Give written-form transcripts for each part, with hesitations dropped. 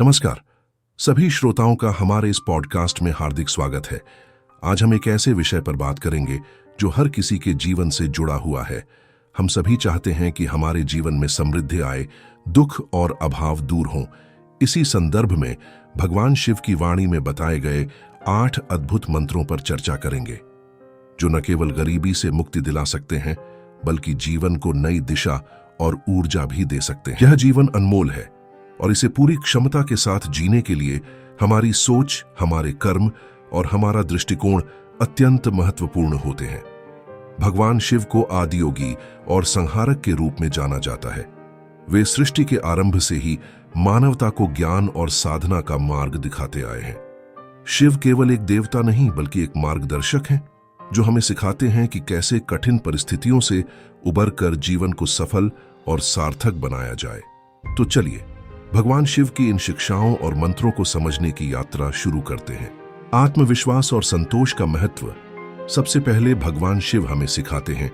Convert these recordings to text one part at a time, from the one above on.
नमस्कार। सभी श्रोताओं का हमारे इस पॉडकास्ट में हार्दिक स्वागत है। आज हम एक ऐसे विषय पर बात करेंगे जो हर किसी के जीवन से जुड़ा हुआ है। हम सभी चाहते हैं कि हमारे जीवन में समृद्धि आए, दुख और अभाव दूर हों। इसी संदर्भ में भगवान शिव की वाणी में बताए गए 8 अद्भुत मंत्रों पर चर्चा करेंगे, जो न केवल गरीबी से मुक्ति दिला सकते हैं, बल्कि जीवन को नई दिशा और ऊर्जा भी दे सकते हैं। यह जीवन अनमोल है और इसे पूरी क्षमता के साथ जीने के लिए हमारी सोच, हमारे कर्म और हमारा दृष्टिकोण अत्यंत महत्वपूर्ण होते हैं। भगवान शिव को आदि योगी और संहारक के रूप में जाना जाता है। वे सृष्टि के आरंभ से ही मानवता को ज्ञान और साधना का मार्ग दिखाते आए हैं। शिव केवल एक देवता नहीं, बल्कि एक मार्गदर्शक हैं, जो हमें सिखाते हैं कि कैसे कठिन परिस्थितियों से उबरकर जीवन को सफल और सार्थक बनाया जाए। तो चलिए भगवान शिव की इन शिक्षाओं और मंत्रों को समझने की यात्रा शुरू करते हैं। आत्मविश्वास और संतोष का महत्व। सबसे पहले भगवान शिव हमें सिखाते हैं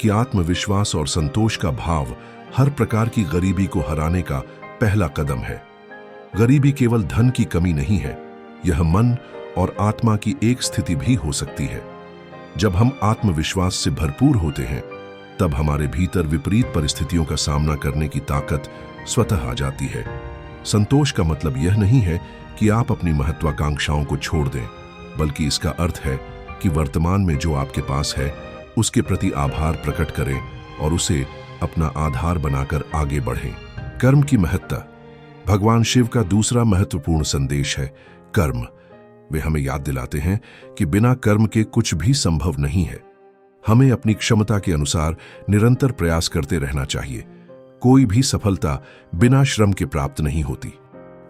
कि आत्मविश्वास और संतोष का भाव हर प्रकार की गरीबी को हराने का पहला कदम है। गरीबी केवल धन की कमी नहीं है, यह मन और आत्मा की एक स्थिति भी हो सकती है। जब हम आत्मविश्वास से भरपूर होते हैं, तब हमारे भीतर विपरीत परिस्थितियों का सामना करने की ताकत स्वतः आ जाती है। संतोष का मतलब यह नहीं है कि आप अपनी महत्वाकांक्षाओं को छोड़ दें, बल्कि इसका अर्थ है कि वर्तमान में जो आपके पास है उसके प्रति आभार प्रकट करें और उसे अपना आधार बनाकर आगे बढ़ें। कर्म की महत्ता। भगवान शिव का दूसरा महत्वपूर्ण संदेश है कर्म। वे हमें याद दिलाते हैं कि बिना कर्म के कुछ भी संभव नहीं है। हमें अपनी क्षमता के अनुसार निरंतर प्रयास करते रहना चाहिए। कोई भी सफलता बिना श्रम के प्राप्त नहीं होती।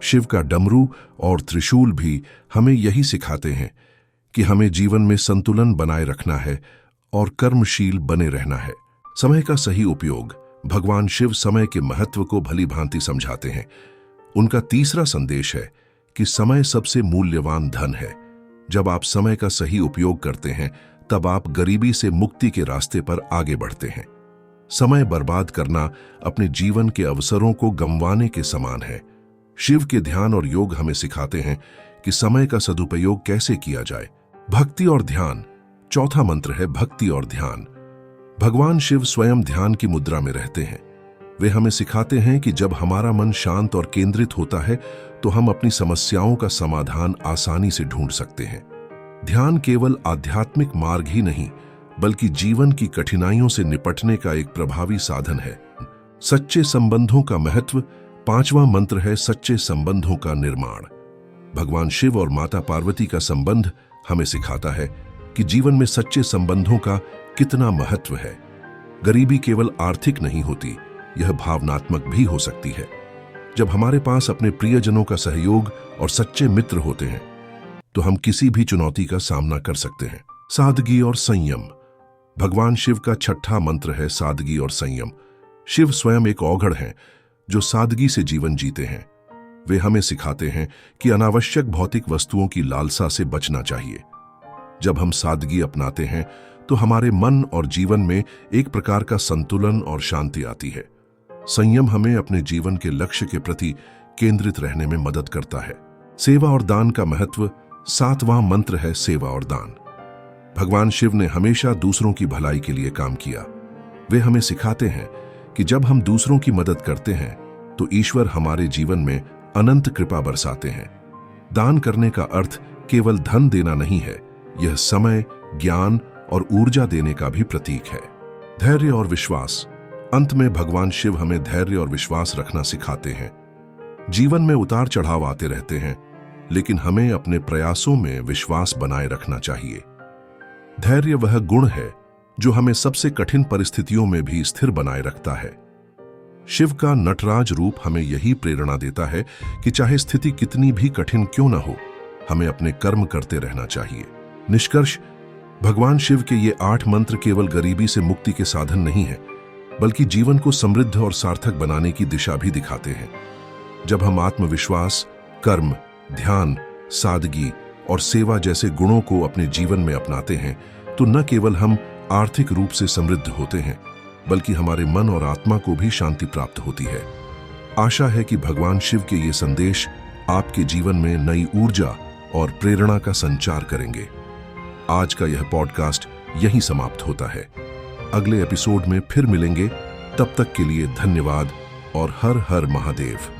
शिव का डमरू और त्रिशूल भी हमें यही सिखाते हैं कि हमें जीवन में संतुलन बनाए रखना है और कर्मशील बने रहना है। समय का सही उपयोग। भगवान शिव समय के महत्व को भली भांति समझाते हैं। उनका तीसरा संदेश है कि समय सबसे मूल्यवान धन है। जब आप समय का सही उपयोग करते हैं, तब आप गरीबी से मुक्ति के रास्ते पर आगे बढ़ते हैं। समय बर्बाद करना अपने जीवन के अवसरों को गंवाने के समान है। शिव के ध्यान और योग हमें सिखाते हैं कि समय का सदुपयोग कैसे किया जाए। भक्ति और ध्यान। चौथा मंत्र है भक्ति और ध्यान। भगवान शिव स्वयं ध्यान की मुद्रा में रहते हैं। वे हमें सिखाते हैं कि जब हमारा मन शांत और केंद्रित होता है, तो हम अपनी समस्याओं का समाधान आसानी से ढूंढ सकते हैं। ध्यान केवल आध्यात्मिक मार्ग ही नहीं, बल्कि जीवन की कठिनाइयों से निपटने का एक प्रभावी साधन है। सच्चे संबंधों का महत्व। पांचवा मंत्र है सच्चे संबंधों का निर्माण। भगवान शिव और माता पार्वती का संबंध हमें सिखाता है कि जीवन में सच्चे संबंधों का कितना महत्व है। गरीबी केवल आर्थिक नहीं होती, यह भावनात्मक भी हो सकती है। जब हमारे पास अपने प्रियजनों का सहयोग और सच्चे मित्र होते हैं, तो हम किसी भी चुनौती का सामना कर सकते हैं। सादगी और संयम। भगवान शिव का छठा मंत्र है सादगी और संयम। शिव स्वयं एक औघड़ हैं जो सादगी से जीवन जीते हैं। वे हमें सिखाते हैं कि अनावश्यक भौतिक वस्तुओं की लालसा से बचना चाहिए। जब हम सादगी अपनाते हैं, तो हमारे मन और जीवन में एक प्रकार का संतुलन और शांति आती है। संयम हमें अपने जीवन के लक्ष्य के प्रति केंद्रित रहने में मदद करता है। सेवा और दान का महत्व। सातवां मंत्र है सेवा और दान। भगवान शिव ने हमेशा दूसरों की भलाई के लिए काम किया। वे हमें सिखाते हैं कि जब हम दूसरों की मदद करते हैं, तो ईश्वर हमारे जीवन में अनंत कृपा बरसाते हैं। दान करने का अर्थ केवल धन देना नहीं है, यह समय, ज्ञान और ऊर्जा देने का भी प्रतीक है। धैर्य और विश्वास। अंत में भगवान शिव हमें धैर्य और विश्वास रखना सिखाते हैं। जीवन में उतार चढ़ाव आते रहते हैं, लेकिन हमें अपने प्रयासों में विश्वास बनाए रखना चाहिए। धैर्य वह गुण है जो हमें सबसे कठिन परिस्थितियों में भी स्थिर बनाए रखता है। शिव का नटराज रूप हमें यही प्रेरणा देता है कि चाहे स्थिति कितनी भी कठिन क्यों न हो, हमें अपने कर्म करते रहना चाहिए। निष्कर्ष। भगवान शिव के ये 8 मंत्र केवल गरीबी से मुक्ति के साधन नहीं है, बल्कि जीवन को समृद्ध और सार्थक बनाने की दिशा भी दिखाते हैं। जब हम आत्मविश्वास, कर्म, ध्यान, सादगी और सेवा जैसे गुणों को अपने जीवन में अपनाते हैं, तो न केवल हम आर्थिक रूप से समृद्ध होते हैं, बल्कि हमारे मन और आत्मा को भी शांति प्राप्त होती है। आशा है कि भगवान शिव के ये संदेश आपके जीवन में नई ऊर्जा और प्रेरणा का संचार करेंगे। आज का यह पॉडकास्ट यहीं समाप्त होता है। अगले एपिसोड में फिर मिलेंगे। तब तक के लिए धन्यवाद और हर हर महादेव।